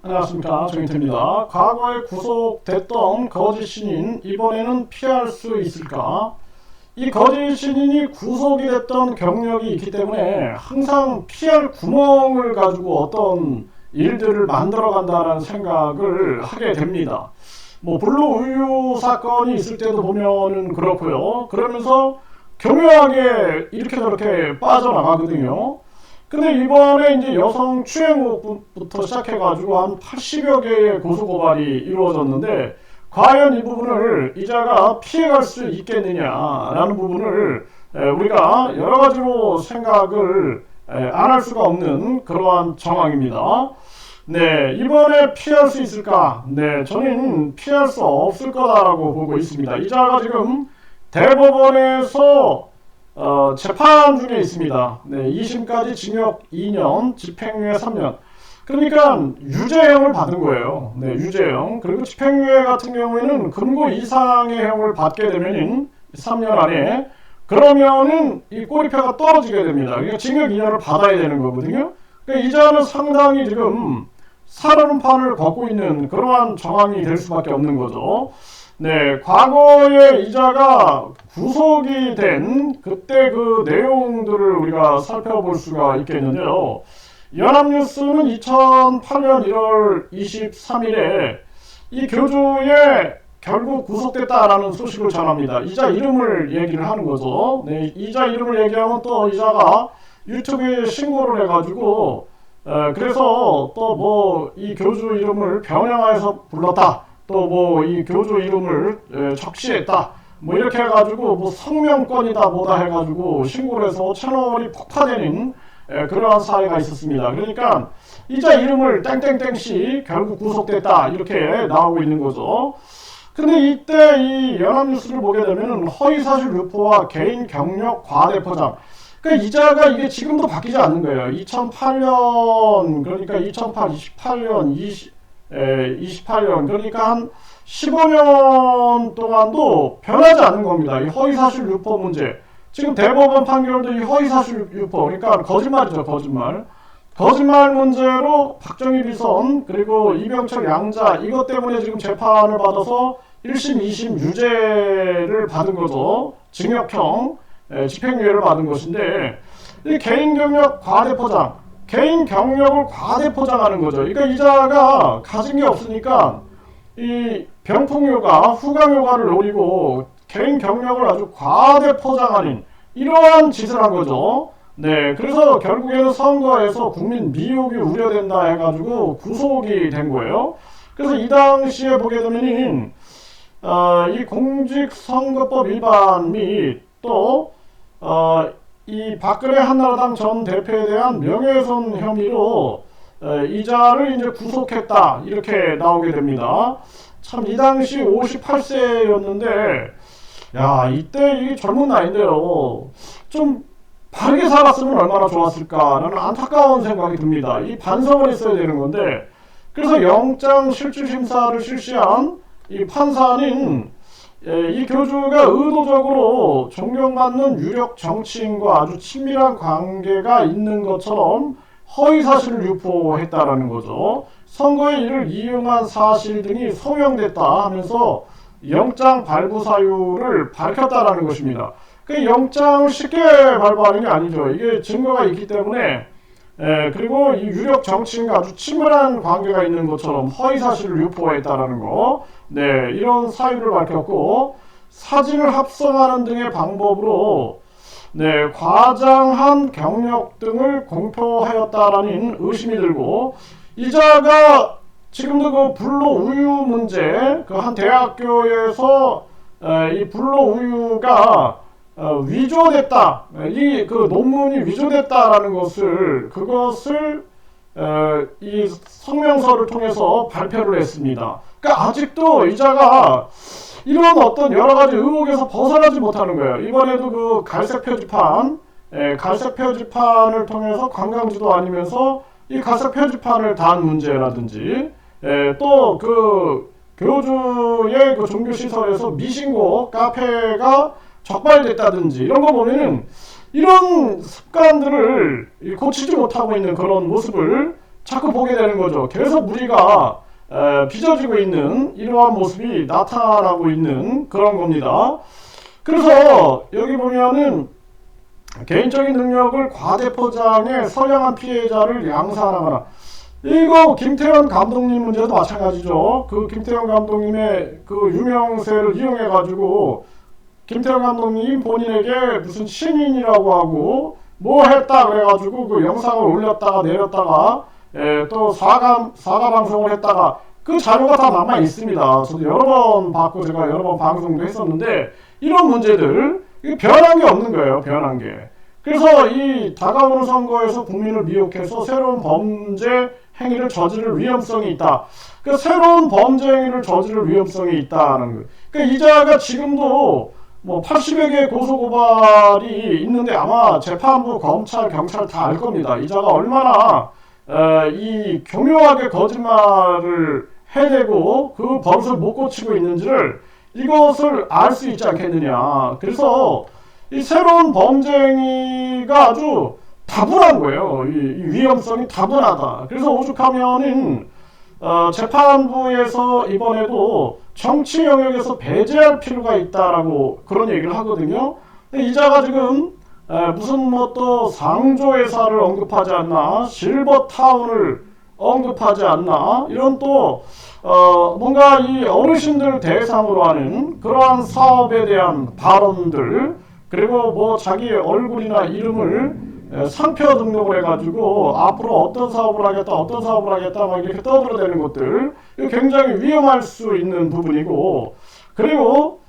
안녕하십니까, 정인태입니다. 과거에 구속됐던 거짓 신인 이번에는 피할 수 있을까? 이 거짓 신인이 구속이 됐던 경력이 있기 때문에 항상 피할 구멍을 가지고 어떤 일들을 만들어 간다는 생각을 하게 됩니다. 블루 우유 사건이 있을 때도 보면은 그렇고요. 그러면서 교묘하게 이렇게 저렇게 빠져나가거든요. 근데 이번에 이제 여성 추행 의혹부터 시작해가지고 한 80여 개의 고소고발이 이루어졌는데, 과연 이 부분을 이자가 피해갈 수 있겠느냐라는 부분을 우리가 여러 가지로 생각을 안 할 수가 없는 그러한 정황입니다. 네, 이번에 피할 수 있을까? 네, 저는 피할 수 없을 거다라고 보고 있습니다. 이자가 지금 대법원에서 재판 중에 있습니다. 네, 2심까지 징역 2년, 집행유예 3년. 그러니까 유죄형을 받은 거예요. 네, 유죄형. 그리고 집행유예 같은 경우에는 금고 이상의 형을 받게 되면은 3년 안에, 그러면은 이 꼬리표가 떨어지게 됩니다. 그러니까 징역 2년을 받아야 되는 거거든요. 그러니까 이자는 상당히 지금 살얼음판을 걷고 있는 그러한 정황이 될 수밖에 없는 거죠. 네, 과거에 이자가 구속이 된 그때 그 내용들을 우리가 살펴볼 수가 있겠는데요. 연합뉴스는 2008년 1월 23일에 이 교주에 결국 구속됐다라는 소식을 전합니다. 이자 이름을 얘기를 하는 거죠. 네, 이자 이름을 얘기하면 또 이자가 유튜브에 신고를 해가지고 그래서 또 이 교주 이름을 변형해서 불렀다, 또 이 교주 이름을 적시했다, 이렇게 해가지고 성명권이다 뭐다 해가지고 신고를 해서 채널이 폭파되는 그러한 사례가 있었습니다. 그러니까 이자 이름을 땡땡땡씨 결국 구속됐다 이렇게 나오고 있는 거죠. 근데 이때 이 연합뉴스를 보게 되면 허위사실 유포와 개인 경력 과대 포장, 그러니까 이자가 이게 지금도 바뀌지 않는 거예요. 2008년, 그러니까 2008, 28년, 28년, 그러니까 한 15년 동안도 변하지 않는 겁니다. 이 허위사실 유포 문제. 지금 대법원 판결도 이 허위사실 유포, 그러니까 거짓말이죠, 거짓말. 거짓말 문제로 박정희 비선, 그리고 이병철 양자, 이것 때문에 지금 재판을 받아서 1심, 2심 유죄를 받은 거죠. 징역형, 집행유예를 받은 것인데, 이 개인 경력 과대 포장, 개인 경력을 과대 포장하는 거죠. 그러니까 이자가 가진 게 없으니까 이 병풍효과, 후광효과를 노리고 개인 경력을 아주 과대 포장하는 이러한 짓을 한 거죠. 네, 그래서 결국에는 선거에서 국민 미혹이 우려된다 해가지고 구속이 된 거예요. 그래서 이 당시에 보게 되면 이 공직선거법 위반 및 또 이 박근혜 한나라당 전 대표에 대한 명예훼손 혐의로 이자를 이제 구속했다 이렇게 나오게 됩니다. 참 이 당시 58세였는데 야, 이때 이 젊은 나이인데요, 좀 바르게 살았으면 얼마나 좋았을까라는 안타까운 생각이 듭니다. 이 반성을 했어야 되는 건데, 그래서 영장 실질심사를 실시한 이 판사는 이 교주가 의도적으로 존경받는 유력 정치인과 아주 친밀한 관계가 있는 것처럼 허위사실을 유포했다라는 거죠. 선거에 이를 이용한 사실 등이 소명됐다 하면서 영장 발부 사유를 밝혔다라는 것입니다. 그 영장을 쉽게 발부하는 게 아니죠. 이게 증거가 있기 때문에, 그리고 이 유력 정치인과 아주 친밀한 관계가 있는 것처럼 허위사실을 유포했다라는 거. 네, 이런 사유를 밝혔고, 사진을 합성하는 등의 방법으로 네, 과장한 경력 등을 공표하였다라는 의심이 들고, 이자가 지금도 그 불로 우유 문제, 그 한 대학교에서 이 불로 우유가 위조됐다, 이 그 논문이 위조됐다라는 그것을 이 성명서를 통해서 발표를 했습니다. 그러니까 아직도 이자가 이런 어떤 여러 가지 의혹에서 벗어나지 못하는 거예요. 이번에도 그 갈색 표지판을 통해서 관광지도 아니면서 이 갈색 표지판을 단 문제라든지, 또 그 교주의 그 종교시설에서 미신고 카페가 적발됐다든지, 이런 거 보면은 이런 습관들을 고치지 못하고 있는 그런 모습을 자꾸 보게 되는 거죠. 계속 무리가 빚어지고 있는 이러한 모습이 나타나고 있는 그런 겁니다. 그래서 여기 보면은 개인적인 능력을 과대포장해 선량한 피해자를 양산하거나, 이거 김태현 감독님 문제도 마찬가지죠. 그 김태현 감독님의 그 유명세를 이용해 가지고 김태현 감독님 본인에게 무슨 신인이라고 하고 뭐 했다 그래가지고 그 영상을 올렸다가 내렸다가 또 사과 방송을 했다가 그 자료가 다 남아 있습니다. 저도 여러 번 봤고 제가 여러 번 방송도 했었는데 이런 문제들 변한 게 없는 거예요. 변한 게. 그래서 이 다가오는 선거에서 국민을 미혹해서 새로운 범죄 행위를 저지를 위험성이 있다. 그 새로운 범죄 행위를 저지를 위험성이 있다는 거예요. 그러니까 이자가 지금도 뭐 80여 개의 고소고발이 있는데 아마 재판부, 검찰, 경찰 다 알 겁니다. 이자가 얼마나 이 교묘하게 거짓말을 해대고 그 버릇을 못 고치고 있는지를 이것을 알 수 있지 않겠느냐. 그래서 이 새로운 범죄 행위가 아주 다분한 거예요. 이 위험성이 다분하다. 그래서 오죽하면은 재판부에서 이번에도 정치 영역에서 배제할 필요가 있다라고 그런 얘기를 하거든요. 근데 이자가 지금 무슨 뭐 또 상조회사를 언급하지 않나, 실버타운을 언급하지 않나, 이런 또 뭔가 이 어르신들 대상으로 하는 그러한 사업에 대한 발언들, 그리고 뭐 자기 얼굴이나 이름을 상표 등록을 해가지고 앞으로 어떤 사업을 하겠다 막 이렇게 떠들어대는 것들, 이거 굉장히 위험할 수 있는 부분이고, 그리고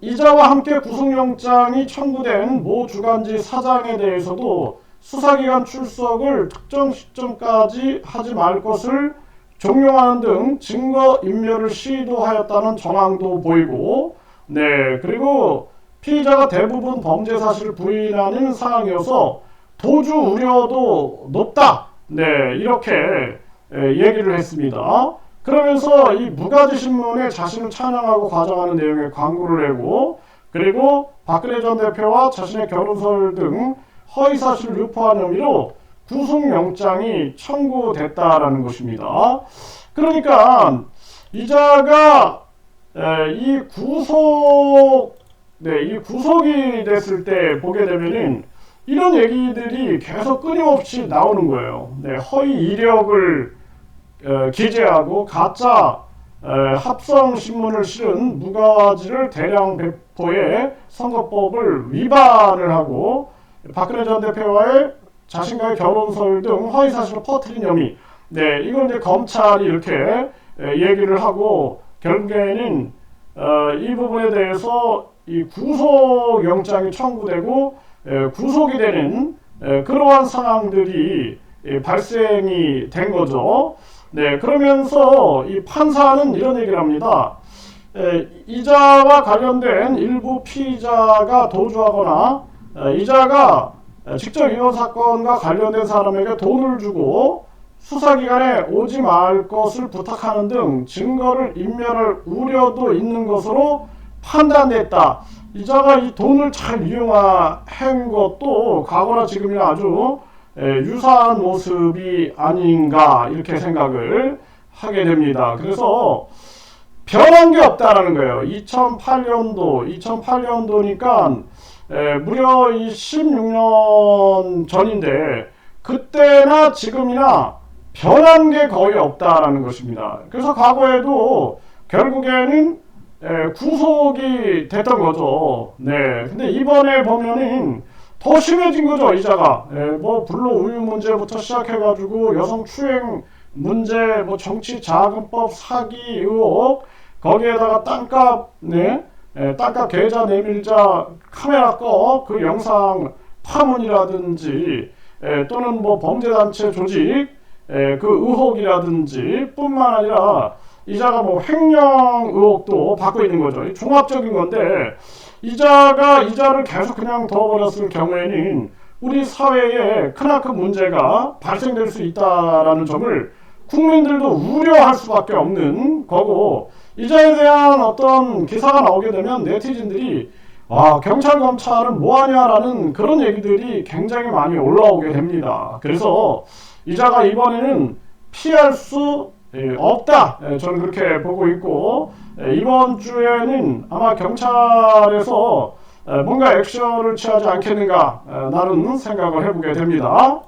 이자와 함께 구속영장이 청구된 모 주간지 사장에 대해서도 수사기관 출석을 특정 시점까지 하지 말 것을 종용하는 등 증거인멸을 시도하였다는 정황도 보이고, 네, 그리고 피의자가 대부분 범죄 사실을 부인하는 상황이어서 도주 우려도 높다. 네, 이렇게 얘기를 했습니다. 그러면서 이 무가지 신문에 자신을 찬양하고 과장하는 내용의 광고를 내고, 그리고 박근혜 전 대표와 자신의 결혼설 등 허위 사실을 유포한 혐의로 구속영장이 청구됐다라는 것입니다. 그러니까 이자가 이 구속이 됐을 때 보게 되면은 이런 얘기들이 계속 끊임없이 나오는 거예요. 네, 허위 이력을 기재하고 가짜 합성 신문을 실은 무가지를 대량 배포해 선거법을 위반을 하고 박근혜 전 대표와의 자신과의 결혼설 등 허위 사실을 퍼뜨린 혐의. 네, 이걸 이제 검찰이 이렇게 얘기를 하고 결국에는 이 부분에 대해서 이 구속영장이 청구되고 구속이 되는 그러한 상황들이 발생이 된 거죠. 네, 그러면서 이 판사는 이런 얘기를 합니다. 이자와 관련된 일부 피의자가 도주하거나 이자가 직접 이번 사건과 관련된 사람에게 돈을 주고 수사기관에 오지 말 것을 부탁하는 등 증거를 인멸할 우려도 있는 것으로 판단됐다. 이자가 이 돈을 잘 이용한 것도 과거나 지금이나 아주 유사한 모습이 아닌가 이렇게 생각을 하게 됩니다. 그래서 변한 게 없다라는 거예요. 2008년도니까 무려 이 16년 전인데 그때나 지금이나 변한 게 거의 없다라는 것입니다. 그래서 과거에도 결국에는 구속이 됐던 거죠. 네. 근데 이번에 보면은 더 심해진 거죠, 이자가. 뭐 불로 우유 문제부터 시작해가지고 여성 추행 문제, 뭐 정치 자금법 사기 의혹, 거기에다가 땅값, 네, 땅값 계좌 내밀자 카메라 꺼 그 영상 파문이라든지, 또는 뭐 범죄단체 조직 그 의혹이라든지 뿐만 아니라 이자가 뭐 횡령 의혹도 받고 있는 거죠. 종합적인 건데 이자를 계속 그냥 둬버렸을 경우에는 우리 사회에 크나큰 문제가 발생될 수 있다라는 점을 국민들도 우려할 수밖에 없는 거고, 이자에 대한 어떤 기사가 나오게 되면 네티즌들이 경찰 검찰은 뭐하냐라는 그런 얘기들이 굉장히 많이 올라오게 됩니다. 그래서 이자가 이번에는 피할 수 없다. 저는 그렇게 보고 있고, 이번 주에는 아마 경찰에서 뭔가 액션을 취하지 않겠는가, 라는 생각을 해보게 됩니다.